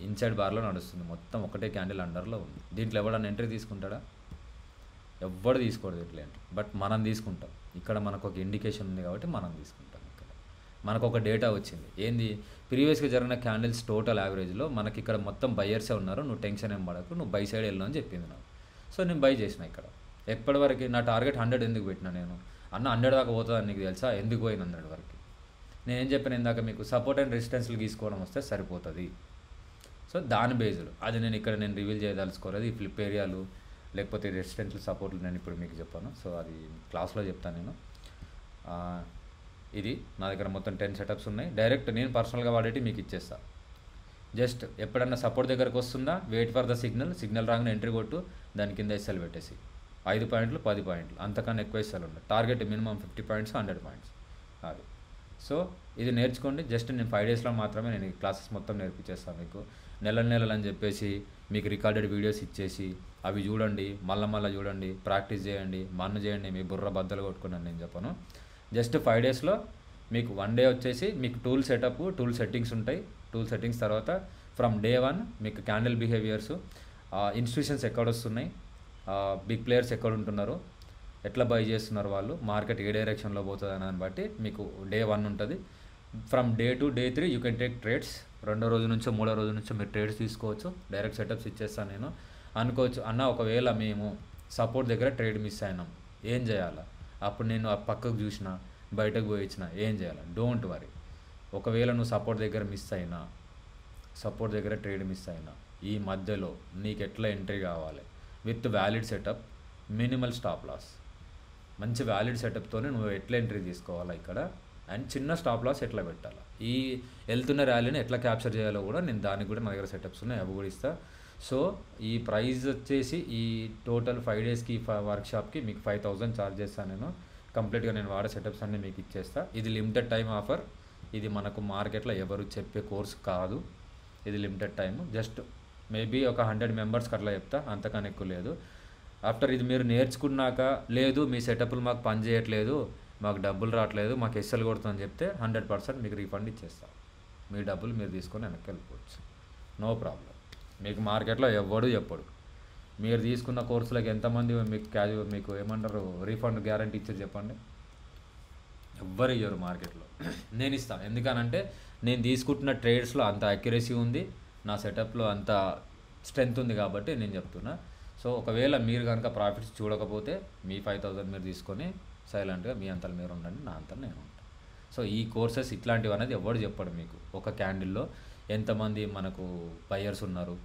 ఇన్సైడ్ బార్లో నడుస్తుంది, మొత్తం ఒకటే క్యాండిల్ అండర్లో ఉంది. దీంట్లో ఎవడన్నా ఎంట్రీ తీసుకుంటాడా? ఎవ్వడు తీసుకోడు దీంట్లో ఎంట్రీ. బట్ మనం తీసుకుంటాం. ఇక్కడ మనకు ఒక ఇండికేషన్ ఉంది కాబట్టి మనం తీసుకుంటాం. ఇక్కడ మనకు ఒక డేటా వచ్చింది. ఏంది? ప్రీవియస్గా జరిగిన క్యాండిల్స్ టోటల్ యావరేజ్లో మనకి ఇక్కడ మొత్తం బయ్యర్సే ఉన్నారు. నువ్వు టెన్షన్ ఏం పడకు, నువ్వు బై సైడ్ వెళ్ళు అని చెప్పింది నాకు. సో నేను బై చేసిన. ఇక్కడ ఎప్పటివరకు నా టార్గెట్ 100 ఎందుకు పెట్టినా నేను? అన్న 100 దాకా పోతుందని నీకు తెలుసా? ఎందుకు పోయింది 100 వరకు? నేనేం చెప్పాను ఇందాక మీకు, సపోర్ట్ అండ్ రెసిస్టెన్స్లు గీసుకోవడం వస్తే సరిపోతుంది. సో దాని బేస్డ్ అది నేను రివీల్ చేయదలుచుకోలేదు. ఈ ఫ్లిప్ ఏరియాలు లేకపోతే రెసిస్టెన్స్లు, సపోర్ట్లు నేను ఇప్పుడు మీకు చెప్పాను. సో అది క్లాస్లో చెప్తాను నేను. ఇది నా దగ్గర మొత్తం 10 సెటప్స్ ఉన్నాయి. డైరెక్ట్ నేను పర్సనల్గా వాడేటి మీకు ఇచ్చేస్తా. జస్ట్ ఎప్పుడన్నా సపోర్ట్ దగ్గరకు వస్తుందా, వెయిట్ ఫర్ ద సిగ్నల్ రాగానే ఎంట్రీ కొట్టు, దాని కింద ఎస్ఎల్ పెట్టేసి 5 పాయింట్లు 10 పాయింట్లు అంతకన్నా ఎక్కువ ఎస్ఎల్ ఉండదు. టార్గెట్ మినిమం 50 పాయింట్స్ 100 పాయింట్స్ అది. సో ఇది నేర్చుకోండి. జస్ట్ నేను 5 డేస్లో మాత్రమే నేను ఈ క్లాసెస్ మొత్తం నేర్పించేస్తాను మీకు. నెలలు అని చెప్పేసి మీకు రికార్డెడ్ వీడియోస్ ఇచ్చేసి అవి చూడండి, మళ్ళీ చూడండి, ప్రాక్టీస్ చేయండి, మన్ను చేయండి, మీ బుర్ర బద్దలు కొట్టుకున్నాను నేను చెప్పను. జస్ట్ 5 డేస్లో మీకు 1 డే వచ్చేసి మీకు టూల్ సెట్టింగ్స్ ఉంటాయి. టూల్ సెట్టింగ్స్ తర్వాత ఫ్రమ్ డే 1 మీకు క్యాండిల్ బిహేవియర్స్, ఇన్స్టిట్యూషన్స్ ఎక్కడ వస్తున్నాయి, బిగ్ ప్లేయర్స్ ఎక్కడ ఉంటున్నారు, ఎట్లా బై చేస్తున్నారు వాళ్ళు, మార్కెట్ ఏ డైరెక్షన్లో పోతుంది అని బట్టి మీకు డే 1 ఉంటుంది. From day 2 day 3 you can take trades. 2వ రోజు నుంచో 3వ రోజు నుంచో మీరు ట్రేడ్స్ తీసుకోవచ్చు. డైరెక్ట్ సెటప్స్ ఇచ్చేస్తాను నేను. అనుకోవచ్చు అన్న ఒకవేళ మేము సపోర్ట్ దగ్గర ట్రేడ్ మిస్ అయినాం ఏం చేయాలా? అప్పుడు నేను ఆ పక్కకు చూసినా, బయటకు పోయి ఇచ్చిన, ఏం చేయాలి? Don't worry. ఒకవేళ నువ్వు సపోర్ట్ దగ్గర ట్రేడ్ మిస్ అయినా ఈ మధ్యలో నీకు ఎట్లా ఎంట్రీ కావాలి? With valid setup, minimal stop loss, మంచి వ్యాలిడ్ సెటప్తోనే నువ్వు ఎట్లా ఎంట్రీ తీసుకోవాలా ఇక్కడ, అండ్ చిన్న స్టాప్ లాస్ ఎట్లా పెట్టాలా, ఈ వెళ్తున్న ర్యాలీని ఎట్లా క్యాప్చర్ చేయాలో కూడా నేను దానికి కూడా నా దగ్గర సెటప్స్ ఉన్నాయి, అవి కూడా ఇస్తా. సో ఈ ప్రైస్ వచ్చేసి ఈ టోటల్ 5 డేస్కి వర్క్షాప్కి మీకు 5,000 ఛార్జ్ చేస్తాను నేను. కంప్లీట్గా నేను వాడే సెటప్స్ అన్నీ మీకు ఇచ్చేస్తా. ఇది లిమిటెడ్ టైం ఆఫర్. ఇది మనకు మార్కెట్లో ఎవరు చెప్పే కోర్స్ కాదు. ఇది లిమిటెడ్ టైం. జస్ట్ మేబీ ఒక 100 మెంబర్స్కి అట్లా చెప్తా, అంతకన్నా ఎక్కువ లేదు. ఆఫ్టర్ ఇది మీరు నేర్చుకున్నాక, లేదు మీ సెటప్లు మాకు పని చేయట్లేదు, మాకు డబ్బులు రావట్లేదు, మాకు ఎస్ఎల్ కొడుతుందని చెప్తే 100% మీకు రీఫండ్ ఇచ్చేస్తాం. మీ డబ్బులు మీరు తీసుకొని వెనక్కి వెళ్ళిపోవచ్చు, నో ప్రాబ్లం. మీకు మార్కెట్లో ఎవడు చెప్పడు. మీరు తీసుకున్న కోర్సులకు ఎంతమంది మీకు ఏమంటారు రీఫండ్ గ్యారంటీ ఇచ్చారు చెప్పండి? ఎవ్వరు ఇయ్యరు మార్కెట్లో. నేను ఇస్తాను. ఎందుకనంటే నేను తీసుకుంటున్న ట్రేడ్స్లో అంత అక్యురసీ ఉంది, నా సెటప్లో అంత స్ట్రెంత్ ఉంది కాబట్టి నేను చెప్తున్నా. సో ఒకవేళ మీరు కనుక ప్రాఫిట్స్ చూడకపోతే మీ 5,000 మీరు తీసుకొని సైలెంట్గా మీ అంతలు మీరు ఉండండి, నా అంతలు నేను ఉంటాను. సో ఈ కోర్సెస్ ఇట్లాంటివి అనేది ఎవడు చెప్పడు మీకు. ఒక క్యాండిల్లో ఎంతమంది మనకు బయ్యర్స్ ఉన్నారు,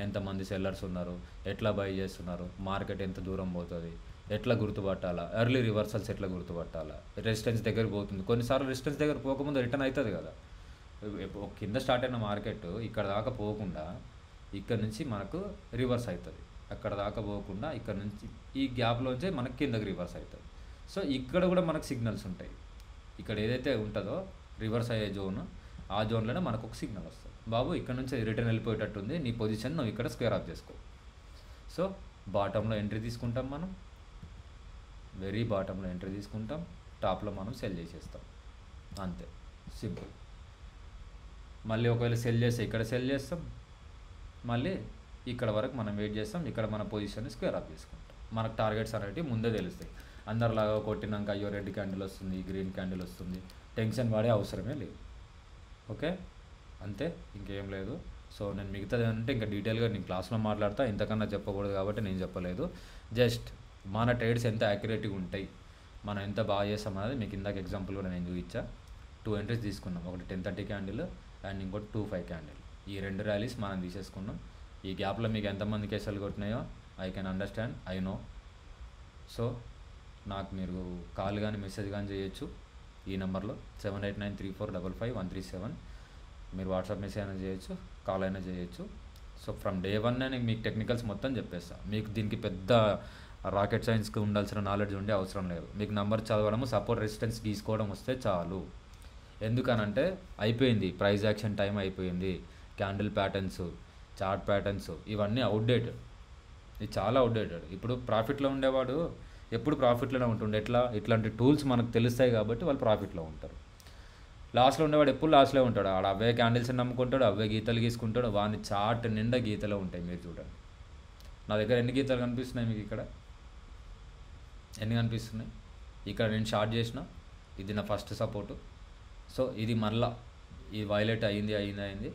ఎంతమంది సెల్లర్స్ ఉన్నారు, ఎట్లా బై చేస్తున్నారు, మార్కెట్ ఎంత దూరం పోతుంది, ఎట్లా గుర్తుపట్టాలా, ఎర్లీ రివర్సల్స్ ఎట్లా గుర్తుపట్టాలా, రెసిస్టెన్స్ దగ్గర పోతుంది, కొన్నిసార్లు రెసిస్టెన్స్ దగ్గర పోకముందు రిటర్న్ అవుతుంది కదా. కింద స్టార్ట్ అయిన మార్కెట్ ఇక్కడ దాకా పోకుండా ఇక్కడ నుంచి మనకు రివర్స్ అవుతుంది, అక్కడ దాకా పోకుండా ఇక్కడ నుంచి ఈ గ్యాప్లోంచే మనకి కిందకి రివర్స్ అవుతుంది. సో ఇక్కడ కూడా మనకు సిగ్నల్స్ ఉంటాయి. ఇక్కడ ఏదైతే ఉంటుందో రివర్స్ అయ్యే జోన్, ఆ జోన్లోనే మనకు ఒక సిగ్నల్ వస్తుంది, బాబు ఇక్కడ నుంచి రిటర్న్ వెళ్ళిపోయేటట్టుంది, నీ పొజిషన్ నువ్వు ఇక్కడ స్క్వేర్ ఆఫ్ చేసుకో. సో బాటంలో ఎంట్రీ తీసుకుంటాం మనం, వెరీ బాటంలో ఎంట్రీ తీసుకుంటాం, టాప్లో మనం సెల్ చేసేస్తాం, అంతే సింపుల్. మళ్ళీ ఒకవేళ సెల్ చేస్తే ఇక్కడ సెల్ చేస్తాం, మళ్ళీ ఇక్కడ వరకు మనం వెయిట్ చేస్తాం, ఇక్కడ మన పొజిషన్ని స్క్వేర్ ఆఫ్ చేసుకుంటాం. మనకు టార్గెట్స్ అనేవి ముందే తెలుస్తాయి. అందరిలాగా కొట్టినాక అయ్యో రెడ్ క్యాండిల్ వస్తుంది గ్రీన్ క్యాండిల్ వస్తుంది టెన్షన్ పడే అవసరమే లేదు. ఓకే, అంతే, ఇంకేం లేదు. సో నేను మిగతాది అంటే ఇంకా డీటెయిల్గా నేను క్లాస్లో మాట్లాడతా, ఇంతకన్నా చెప్పకూడదు కాబట్టి నేను చెప్పలేదు. జస్ట్ మన ట్రేడ్స్ ఎంత యాక్యురేట్గా ఉంటాయి, మనం ఎంత బాగా చేస్తాం అనేది మీకు ఇందాక ఎగ్జాంపుల్ కూడా నేను చూపించా. 2 ఎంట్రీస్ తీసుకున్నాం, ఒకటి 10:30 క్యాండిల్ అండ్ ఇంకోటి 2:05 క్యాండిల్. ఈ 2 ర్యాలీస్ మనం తీసేసుకున్నాం. ఈ గ్యాప్లో మీకు ఎంతమంది కేసులు కొట్టినాయో I can understand, I know. So నాకు మీరు కాల్ కానీ మెసేజ్ కానీ చేయొచ్చు ఈ నెంబర్లో 7893455137. మీరు వాట్సాప్ మెసేజ్ అయినా చేయొచ్చు, కాల్ అయినా చేయొచ్చు. సో ఫ్రమ్ డే 1 నేను మీకు టెక్నికల్స్ మొత్తం చెప్పేస్తాను. మీకు దీనికి పెద్ద రాకెట్ సైన్స్కి ఉండాల్సిన నాలెడ్జ్ ఉండే అవసరం లేదు. మీకు నెంబర్ చదవడము, సపోర్ట్ రెసిస్టెన్స్ గీసుకోవడం వస్తే చాలు. ఎందుకనంటే అయిపోయింది, ప్రైస్ యాక్షన్ టైం అయిపోయింది. క్యాండిల్ ప్యాటర్న్స్, చార్ట్ ప్యాటర్న్స్ ఇవన్నీ అవుట్డేటెడ్. ఇది చాలా అవుట్డేటెడ్. ఇప్పుడు ప్రాఫిట్లో ఉండేవాడు ఎప్పుడు ప్రాఫిట్లోనే ఉంటుండే. ఇట్లాంటి టూల్స్ మనకు తెలుస్తాయి కాబట్టి వాళ్ళు ప్రాఫిట్లో ఉంటారు. లాస్ట్లో ఉండేవాడు ఎప్పుడు లాస్ట్లో ఉంటాడు. ఆడ అవే క్యాండిల్స్ నమ్ముకుంటాడు, అవే గీతలు గీసుకుంటాడు. వాని చార్ట్ నిండా గీతలు ఉంటాయి. మీరు చూడండి, నా దగ్గర ఎన్ని గీతలు కనిపిస్తున్నాయి మీకు? ఇక్కడ ఎన్ని కనిపిస్తున్నాయి? ఇక్కడ నేను షార్ట్ చేసిన, ఇది నా ఫస్ట్ సపోర్టు. సో ఇది మళ్ళీ ఈ వైలెట్ అయింది,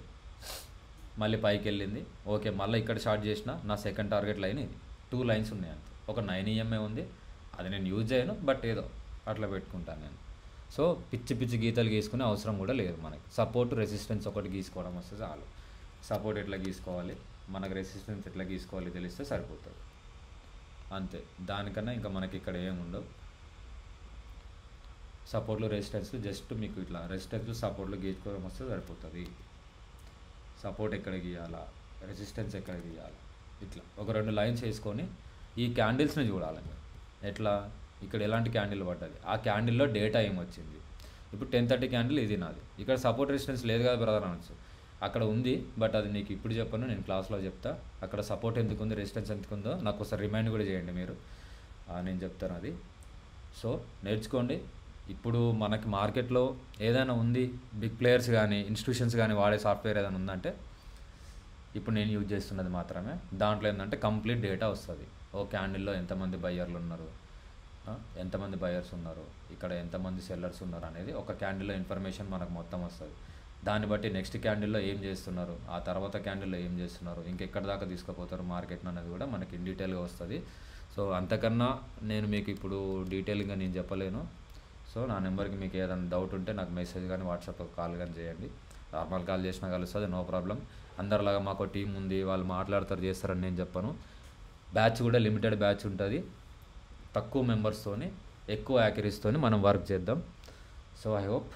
మళ్ళీ పైకి వెళ్ళింది. ఓకే, మళ్ళీ ఇక్కడ షార్ట్ చేసిన, నా సెకండ్ టార్గెట్ లైన్ ఇది. 2 లైన్స్ ఉన్నాయి అంతే. ఒక 9 EMA ఉంది, అది నేను యూజ్ చేయను, బట్ ఏదో అట్లా పెట్టుకుంటాను నేను. సో పిచ్చి గీతలు గీసుకునే అవసరం కూడా లేదు మనకి. సపోర్ట్ రెసిస్టెన్స్ ఒకటి గీసుకోవడం వస్తే చాలు. సపోర్ట్ ఎట్లా గీసుకోవాలి, మనకు రెసిస్టెన్స్ ఎట్లా గీసుకోవాలి తెలిస్తే సరిపోతుంది అంతే. దానికన్నా ఇంకా మనకి ఇక్కడ ఏముండవు. సపోర్ట్లు రెసిస్టెన్స్ జస్ట్ మీకు ఇట్లా రెసిస్టెన్స్ సపోర్ట్లు గీసుకోవడం వస్తే సరిపోతుంది. సపోర్ట్ ఎక్కడ గీయాలా, రెసిస్టెన్స్ ఎక్కడ గీయాలా, ఇట్లా ఒక 2 లైన్స్ వేసుకొని ఈ క్యాండిల్స్ని చూడాలి. ఎట్లా, ఇక్కడ ఎలాంటి క్యాండిల్ పడ్డది, ఆ క్యాండిల్లో డేటా ఏమొచ్చింది. ఇప్పుడు 10:30 క్యాండిల్ ఇది నాది. ఇక్కడ సపోర్ట్ రెసిస్టెన్స్ లేదు కదా బ్రదర్ అనొచ్చు. అక్కడ ఉంది, బట్ అది నీకు ఇప్పుడు చెప్పను, నేను క్లాస్లో చెప్తా. అక్కడ సపోర్ట్ ఎందుకు ఉంది, రెసిస్టెన్స్ ఎందుకు ఉందో నాకు ఒకసారి రిమైండ్ కూడా చేయండి మీరు, నేను చెప్తాను అది. సో నేర్చుకోండి. ఇప్పుడు మనకి మార్కెట్లో ఏదైనా ఉంది, బిగ్ ప్లేయర్స్ కానీ ఇన్స్టిట్యూషన్స్ కానీ వాడే సాఫ్ట్వేర్ ఏదైనా ఉందంటే ఇప్పుడు నేను యూజ్ చేస్తున్నది మాత్రమే. దాంట్లో ఏంటంటే కంప్లీట్ డేటా వస్తుంది. ఓ క్యాండిల్లో ఎంతమంది బయ్యర్లు ఉన్నారు, ఎంతమంది బయర్స్ ఉన్నారు, ఇక్కడ ఎంతమంది సెల్లర్స్ ఉన్నారు అనేది ఒక క్యాండిల్లో ఇన్ఫర్మేషన్ మనకు మొత్తం వస్తుంది. దాన్ని బట్టి నెక్స్ట్ క్యాండిల్లో ఏం చేస్తున్నారు, ఆ తర్వాత క్యాండిల్లో ఏం చేస్తున్నారు, ఇంకెక్కడ దాకా తీసుకుపోతారు మార్కెట్ అనేది కూడా మనకి ఇన్ డీటెయిల్గా వస్తుంది. సో అంతకన్నా నేను మీకు ఇప్పుడు డీటెయిల్గా నేను చెప్పలేను. సో నా నెంబర్కి మీకు ఏదైనా డౌట్ ఉంటే నాకు మెసేజ్ కానీ వాట్సాప్లో కాల్ కానీ చేయండి. నార్మల్ కాల్ చేసినా కలుస్తుంది, నో ప్రాబ్లం. అందరిలాగా మాకు టీం ఉంది, వాళ్ళు మాట్లాడతారు చేస్తారని నేను చెప్పను. బ్యాచ్ కూడా లిమిటెడ్ బ్యాచ్ ఉంటుంది. తక్కువ మెంబర్స్తోని ఎక్కువ యాక్యురసీతోని మనం వర్క్ చేద్దాం. So I hope